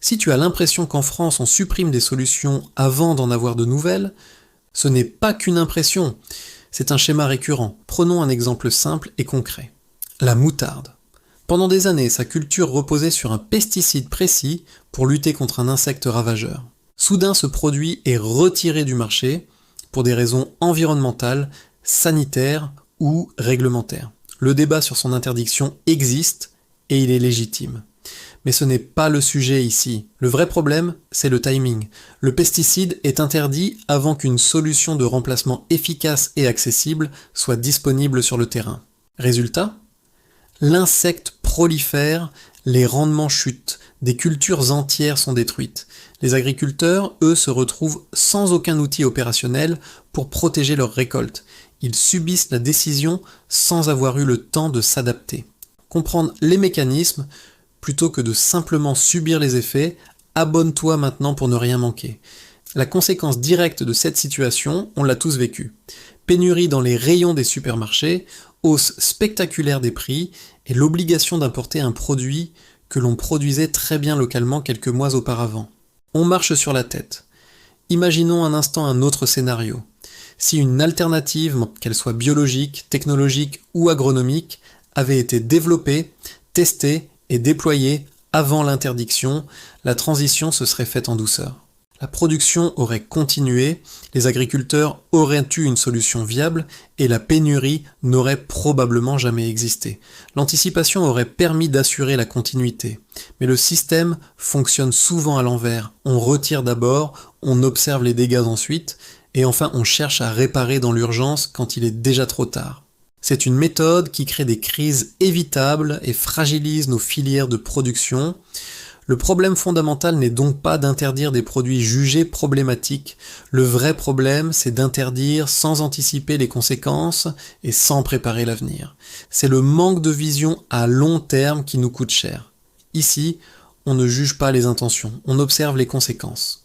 Si tu as l'impression qu'en France on supprime des solutions avant d'en avoir de nouvelles, ce n'est pas qu'une impression, c'est un schéma récurrent. Prenons un exemple simple et concret. La moutarde. Pendant des années, sa culture reposait sur un pesticide précis pour lutter contre un insecte ravageur. Soudain, ce produit est retiré du marché pour des raisons environnementales, sanitaires ou réglementaires. Le débat sur son interdiction existe et il est légitime. Mais ce n'est pas le sujet ici. Le vrai problème, c'est le timing. Le pesticide est interdit avant qu'une solution de remplacement efficace et accessible soit disponible sur le terrain. Résultat ? L'insecte prolifère, les rendements chutent, des cultures entières sont détruites. Les agriculteurs, eux, se retrouvent sans aucun outil opérationnel pour protéger leurs récoltes. Ils subissent la décision sans avoir eu le temps de s'adapter. Comprendre les mécanismes, plutôt que de simplement subir les effets, abonne-toi maintenant pour ne rien manquer. La conséquence directe de cette situation, on l'a tous vécu. Pénurie dans les rayons des supermarchés, hausse spectaculaire des prix et l'obligation d'importer un produit que l'on produisait très bien localement quelques mois auparavant. On marche sur la tête. Imaginons un instant un autre scénario. Si une alternative, qu'elle soit biologique, technologique ou agronomique, avait été développée, testée et déployée avant l'interdiction, la transition se serait faite en douceur. La production aurait continué, les agriculteurs auraient eu une solution viable et la pénurie n'aurait probablement jamais existé. L'anticipation aurait permis d'assurer la continuité. Mais le système fonctionne souvent à l'envers. On retire d'abord, on observe les dégâts ensuite, et enfin on cherche à réparer dans l'urgence quand il est déjà trop tard. C'est une méthode qui crée des crises évitables et fragilise nos filières de production. Le problème fondamental n'est donc pas d'interdire des produits jugés problématiques. Le vrai problème, c'est d'interdire sans anticiper les conséquences et sans préparer l'avenir. C'est le manque de vision à long terme qui nous coûte cher. Ici, on ne juge pas les intentions, on observe les conséquences.